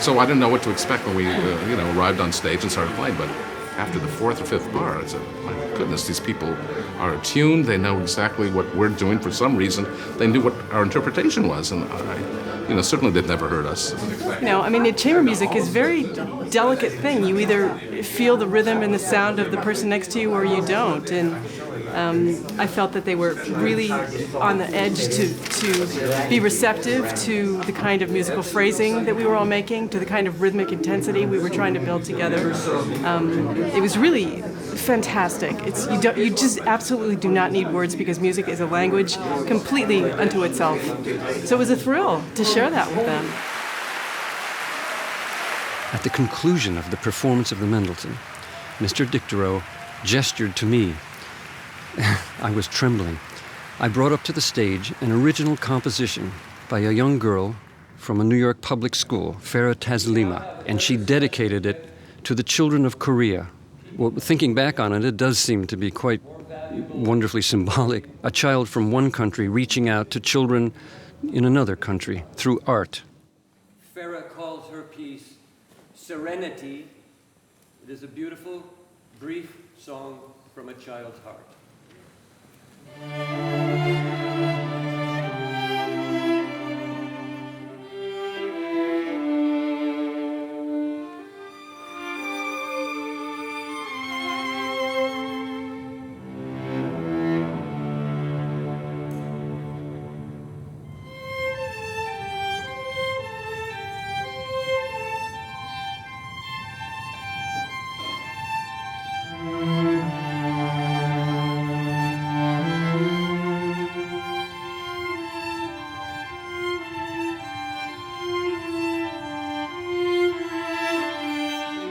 So I didn't know what to expect when we, arrived on stage and started playing. But after the fourth or fifth bar, I said, my goodness, these people are attuned. They know exactly what we're doing. For some reason, they knew what our interpretation was. And certainly they'd never heard us. Chamber music is a very delicate thing. You either feel the rhythm and the sound of the person next to you or you don't. And I felt that they were really on the edge to be receptive to the kind of musical phrasing that we were all making, to the kind of rhythmic intensity we were trying to build together. It was really fantastic. You just absolutely do not need words because music is a language completely unto itself. So it was a thrill to share that with them. At the conclusion of the performance of the Mendelssohn, Mr. Dicterow gestured to me. I was trembling. I brought up to the stage an original composition by a young girl from a New York public school, Farah Taslima, and she dedicated it to the children of Korea. Well, thinking back on it, it does seem to be quite wonderfully symbolic. A child from one country reaching out to children in another country through art. Farah calls her piece Serenity. It is a beautiful, brief song from a child's heart.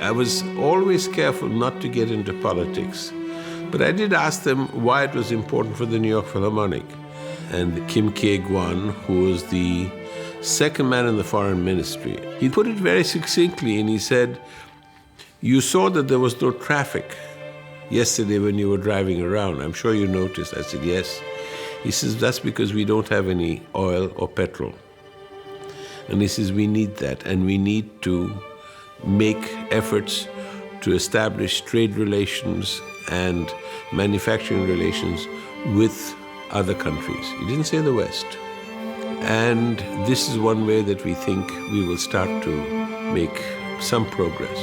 I was always careful not to get into politics, but I did ask them why it was important for the New York Philharmonic. And Kim Kye-gwan, who was the second man in the foreign ministry, he put it very succinctly and he said, "You saw that there was no traffic yesterday when you were driving around. I'm sure you noticed." I said, "Yes." He says, "That's because we don't have any oil or petrol." And he says, "We need that, and we need to make efforts to establish trade relations and manufacturing relations with other countries." He didn't say the West. And this is one way that we think we will start to make some progress.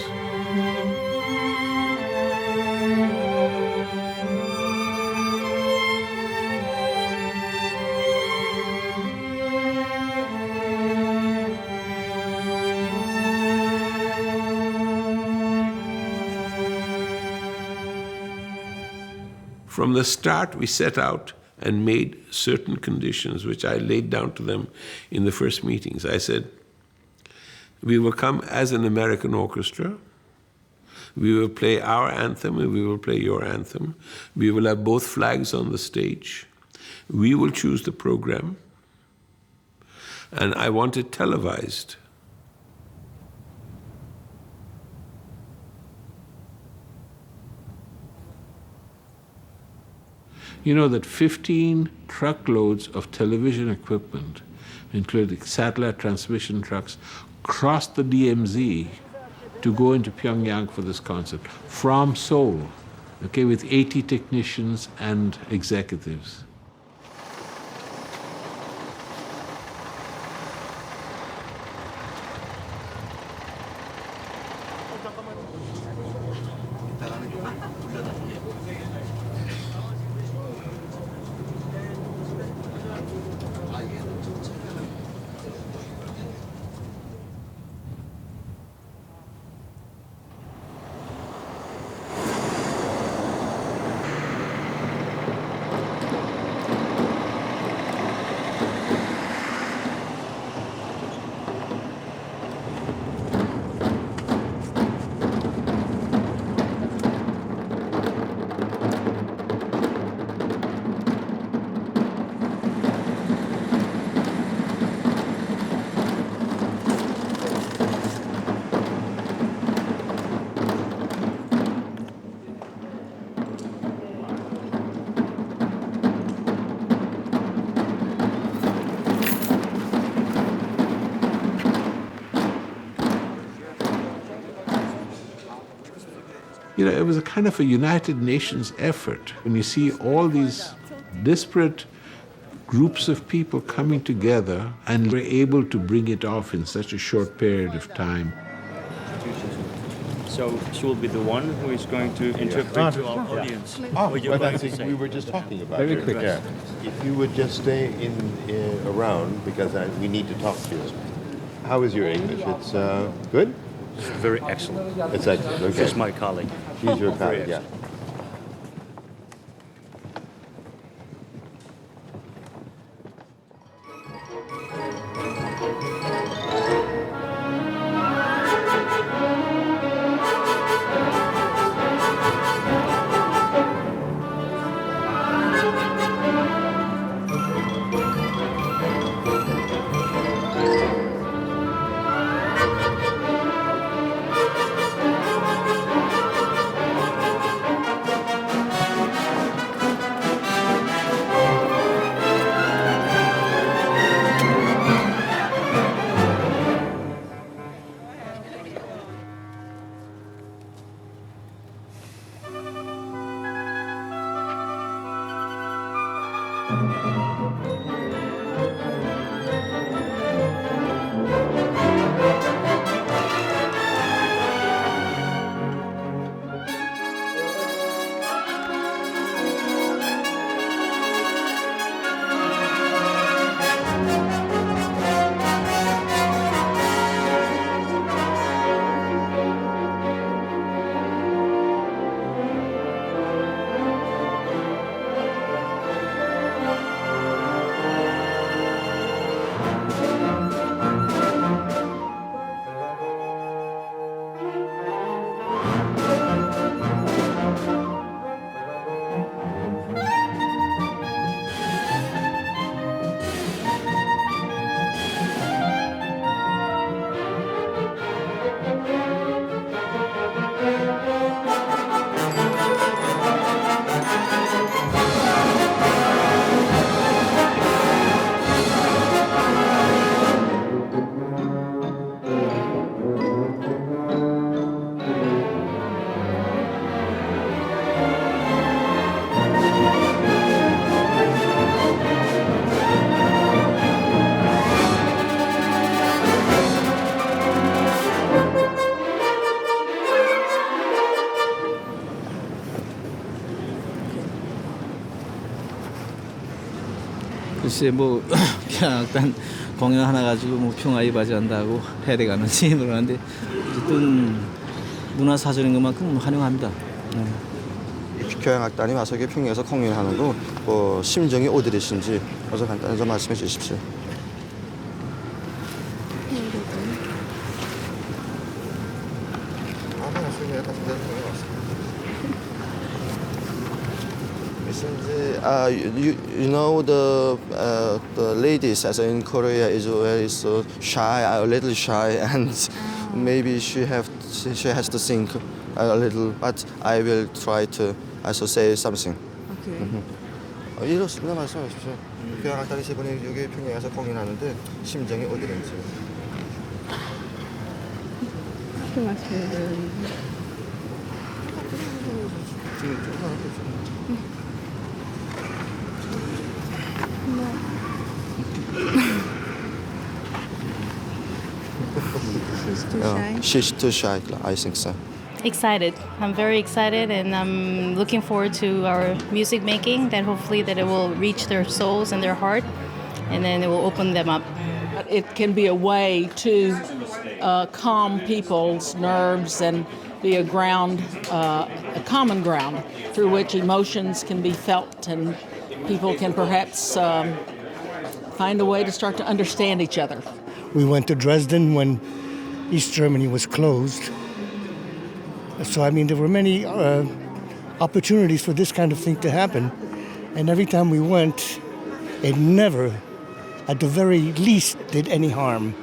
From the start, we set out and made certain conditions, which I laid down to them in the first meetings. I said, we will come as an American orchestra. We will play our anthem and we will play your anthem. We will have both flags on the stage. We will choose the program. And I want it televised. You know that 15 truckloads of television equipment, including satellite transmission trucks, crossed the DMZ to go into Pyongyang for this concert from Seoul, okay, with 80 technicians and executives. You know, it was a kind of a United Nations effort. When you see all these disparate groups of people coming together and were able to bring it off in such a short period of time. So she will be the one who is going to interpret to our audience. What you're But I going to think say. we were just talking about Very it. quick. Yeah. If you would just stay around, because we need to talk to you. How is your English? It's good? Very excellent. It's excellent. Okay. She's my colleague. She's your colleague, yeah. 글쎄 뭐 일단 공연 하나 가지고 뭐 평화에 바지한다고 해야 되겠는지 모르는데 어쨌든 문화사절인 것만큼 환영합니다. 교향악단이 와서 평양에서 공연하는 거 뭐 심정이 어디이신지 어서 간단히 좀 말씀해 주십시오. You know the ladies as in Korea is very so shy, a little shy, and maybe she has to think a little, but I will try to also say something. Okay. 이렇습니다. 말씀해 주십시오. 교향악단이 세 분이 여기 평양에서 공연하는데 심정이 어디인지. She's too shy. She's too shy. I think so. Excited. I'm very excited, and I'm looking forward to our music making. That hopefully that it will reach their souls and their heart, and then it will open them up. It can be a way to calm people's nerves and be a ground, a common ground through which emotions can be felt, and people can perhaps find a way to start to understand each other. We went to Dresden when East Germany was closed. So, I mean, there were many opportunities for this kind of thing to happen. And every time we went, it never, at the very least, did any harm.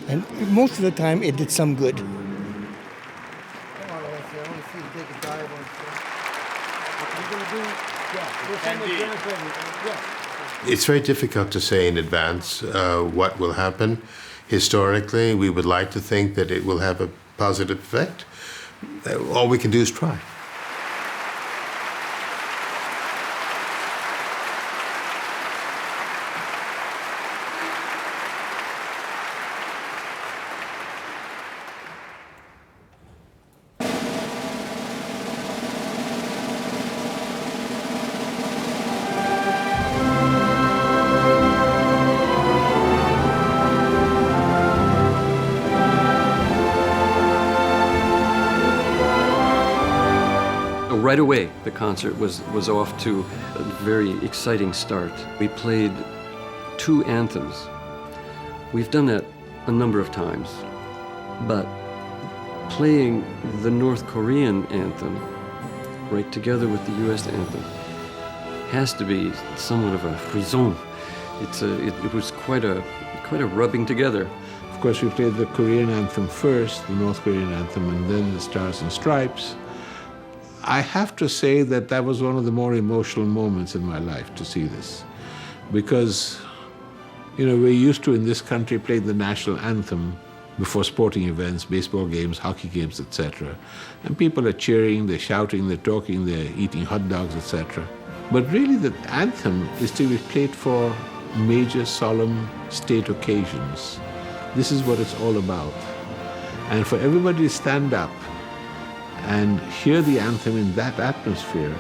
And most of the time, it did some good. It's very difficult to say in advance what will happen. Historically, we would like to think that it will have a positive effect. all we can do is try. Right away, the concert was off to a very exciting start. We played 2 anthems. We've done that a number of times, but playing the North Korean anthem right together with the U.S. anthem has to be somewhat of a frisson. It was quite a rubbing together. Of course, we played the Korean anthem first, the North Korean anthem, and then the Stars and Stripes. I have to say that that was one of the more emotional moments in my life to see this. Because, you know, we're used to in this country playing the national anthem before sporting events, baseball games, hockey games, etc. And people are cheering, they're shouting, they're talking, they're eating hot dogs, etc. But really the anthem is to be played for major solemn state occasions. This is what it's all about. And for everybody to stand up and hear the anthem in that atmosphere,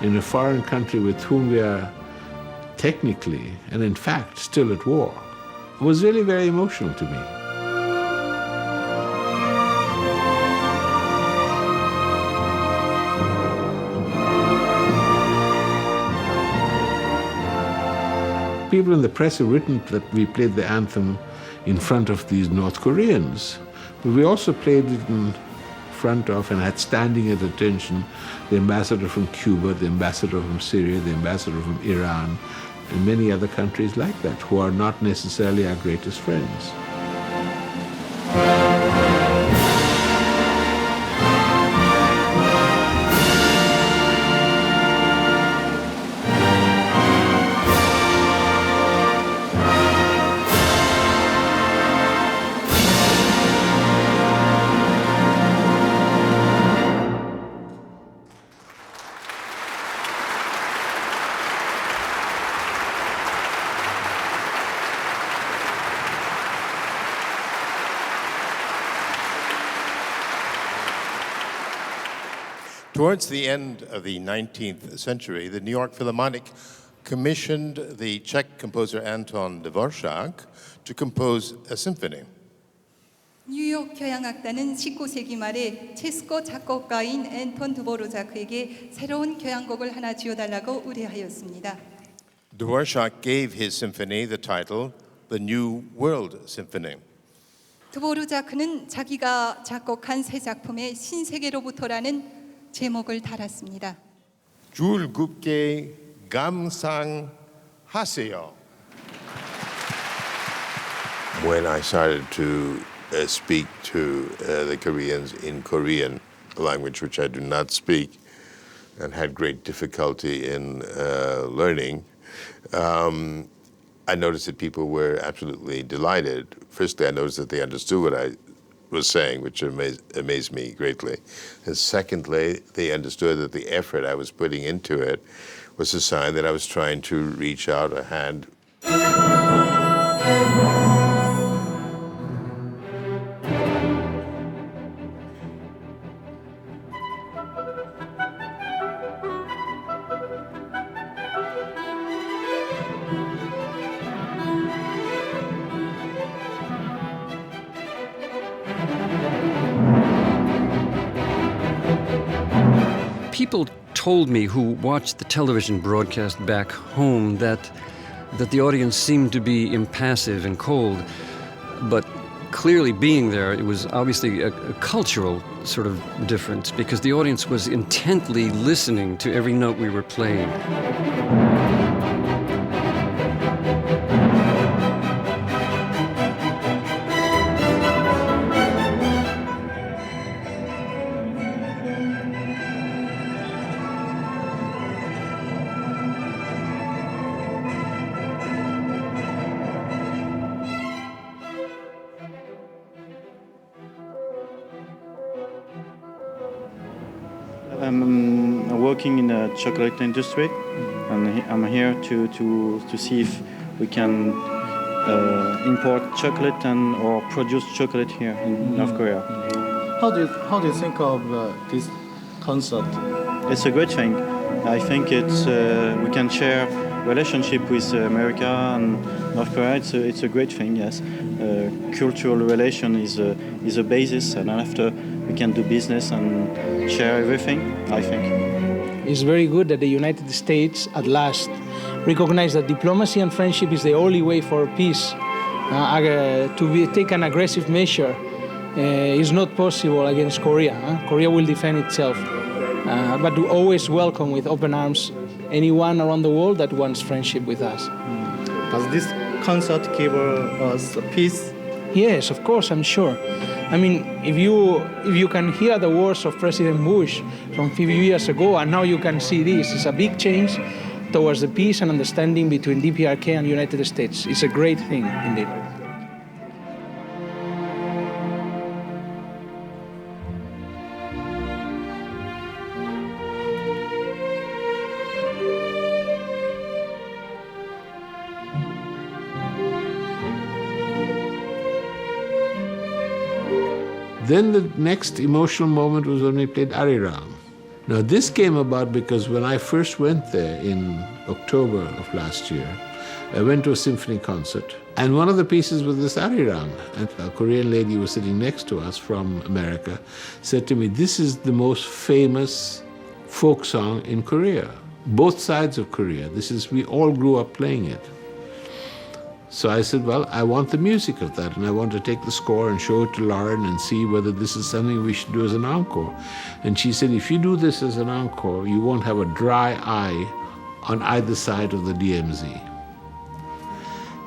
in a foreign country with whom we are technically, and in fact, still at war, was really very emotional to me. People in the press have written that we played the anthem in front of these North Koreans, but we also played it in front of and had standing at attention the ambassador from Cuba, the ambassador from Syria, the ambassador from Iran, and many other countries like that who are not necessarily our greatest friends. Towards the end of the 19th century, the New York Philharmonic commissioned the Czech composer Anton Dvorak to compose a symphony. 뉴욕 교향악단은 19세기 말에 체스코 작곡가인 앤톤 드보르자크에게 새로운 교향곡을 하나 지어달라고 의뢰하였습니다. Dvorak gave his symphony the title The New World Symphony. 드보르자크는 자기가 작곡한 새 작품에 신세계로부터라는 제목을 달았습니다. 줄굽게 감상하세요. When I started to speak to the Koreans in Korean, a language which I do not speak and had great difficulty in learning, I noticed that people were absolutely delighted. Firstly, I noticed that they understood what I was saying, which amazed me greatly. And secondly, they understood that the effort I was putting into it was a sign that I was trying to reach out a hand. People told me who watched the television broadcast back home that the audience seemed to be impassive and cold, but clearly being there, it was obviously a cultural sort of difference because the audience was intently listening to every note we were playing. I'm working in the chocolate industry, and I'm here to see if we can import chocolate or produce chocolate here in North Korea. How do you think of this concert? It's a great thing. I think it's we can share relationship with America and North Korea. It's a great thing. Yes, cultural relation is a basis, and after we can do business and share everything. I think it's very good that the United States at last recognize that diplomacy and friendship is the only way for peace. Take an aggressive measure is not possible against Korea. Korea will defend itself. But to always welcome with open arms anyone around the world that wants friendship with us. Does this concert give us peace? Yes, of course, I'm sure. I mean, if you can hear the words of President Bush from a few years ago, and now you can see this, it's a big change towards the peace and understanding between DPRK and the United States. It's a great thing, indeed. Then the next emotional moment was when we played Arirang. Now this came about because when I first went there in October of last year, I went to a symphony concert, and one of the pieces was this Arirang. And a Korean lady who was sitting next to us from America said to me, "This is the most famous folk song in Korea, both sides of Korea. We all grew up playing it." So I said, well, I want the music of that, and I want to take the score and show it to Lauren and see whether this is something we should do as an encore. And she said, if you do this as an encore, you won't have a dry eye on either side of the DMZ.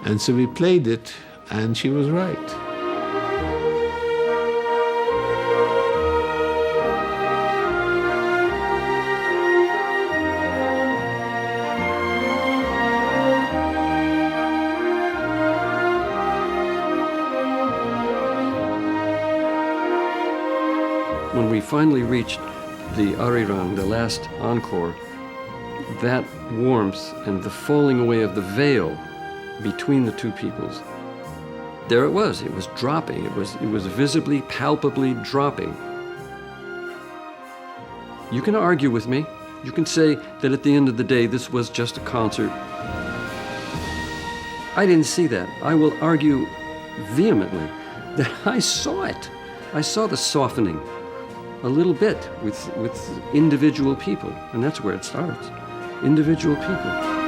And so we played it, and she was right. When we finally reached the Arirang, the last encore, that warmth and the falling away of the veil between the two peoples, there it was dropping. It was visibly, palpably dropping. You can argue with me. You can say that at the end of the day, this was just a concert. I didn't see that. I will argue vehemently that I saw it. I saw the softening a little bit with individual people, and that's where it starts. Individual people.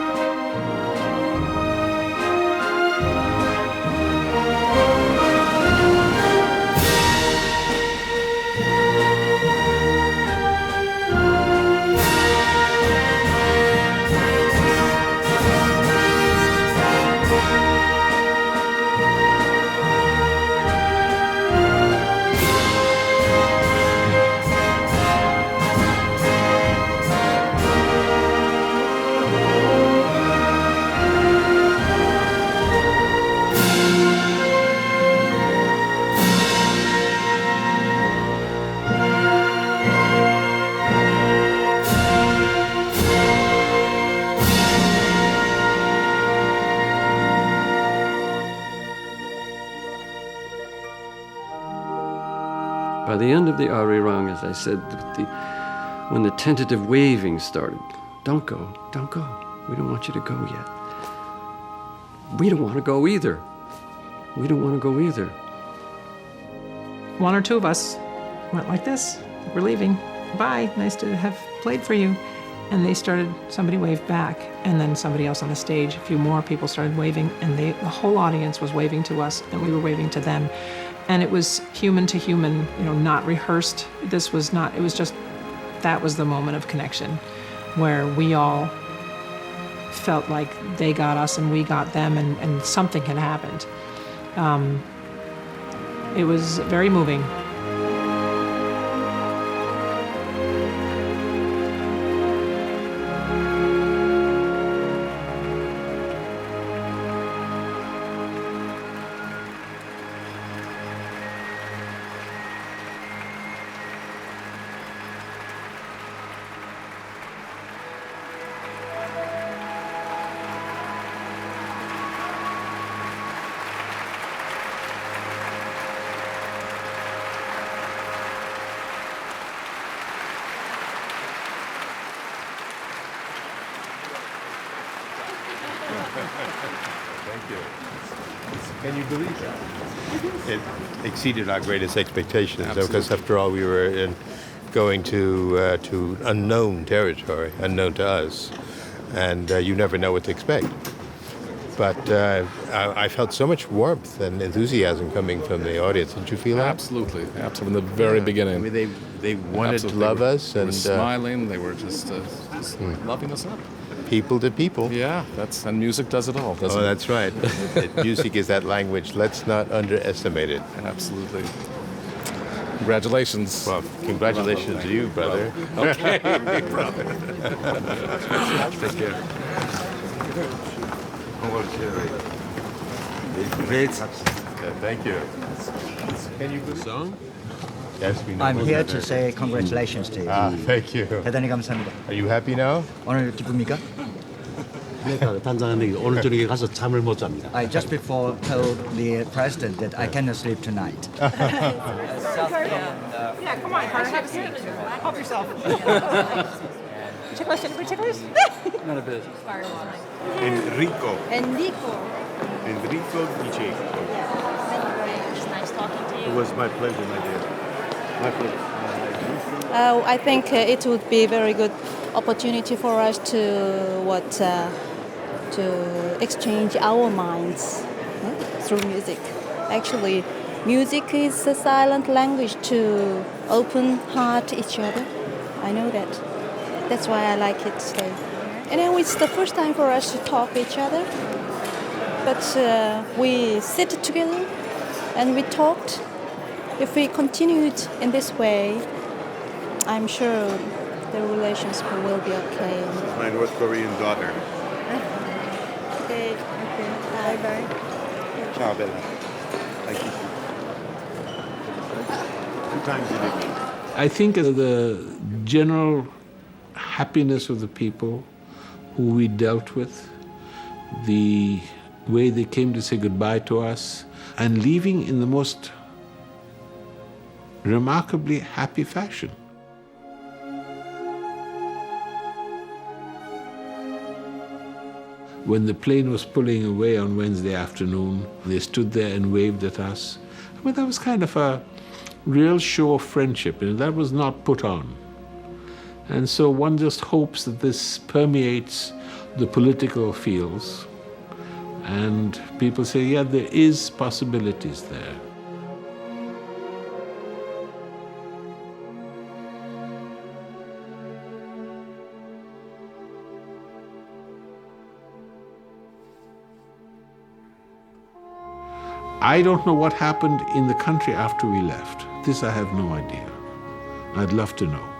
By the end of the Arirang, as I said, when the tentative waving started, don't go, we don't want you to go yet. We don't want to go either. We don't want to go either. One or two of us went like this. We're leaving. Bye. Nice to have played for you. And somebody waved back, and then somebody else on the stage, a few more people started waving, and the whole audience was waving to us, and we were waving to them. And it was human to human, not rehearsed. It was just, that was the moment of connection where we all felt like they got us and we got them, and something had happened. It was very moving. Can you believe that? It exceeded our greatest expectations, because after all, we were going to unknown territory, unknown to us, and you never know what to expect. But I felt so much warmth and enthusiasm coming from the audience. Did you feel that? Absolutely, absolutely. From the very beginning. I mean, they wanted to love us, They and were smiling. They were just loving us up. People to people. Yeah, and music does it all, doesn't it? Oh, that's right. Music is that language. Let's not underestimate it. Absolutely. Congratulations. Well, congratulations to you, brother. Okay, brother. Take care. Great. Thank you. Can you do a song? Yes, we know. I'm here to say congratulations to you. Thank you. 대단히 감사합니다. Are you happy now? 오늘 기쁩니까? 단장님 오늘 저녁에 가서 잠을 못 잡니다. I just before told the president that I cannot sleep tonight. Yeah, come on, Carter, have a seat. Help yourself. Chicklets, chicklets. Not a bit. Enrico. Enrico. Enrico Dice. Thank you very much. Nice talking to you. It was my pleasure, my dear. My pleasure. I think it would be a very good opportunity for us to exchange our minds through music. Actually, music is a silent language to open heart each other. I know that. That's why I like it today. And then it's the first time for us to talk each other. But we sit together and we talked. If we continued in this way, I'm sure the relations will be okay. My North Korean daughter. Okay. Bye. Ciao, Bella. Thank you. 2 times a day. I think the general happiness of the people who we dealt with, the way they came to say goodbye to us, and leaving in the most remarkably happy fashion. When the plane was pulling away on Wednesday afternoon, they stood there and waved at us. I mean, that was kind of a real show of friendship, and that was not put on. And so one just hopes that this permeates the political fields, and people say, yeah, there is possibilities there. I don't know what happened in the country after we left. This I have no idea. I'd love to know.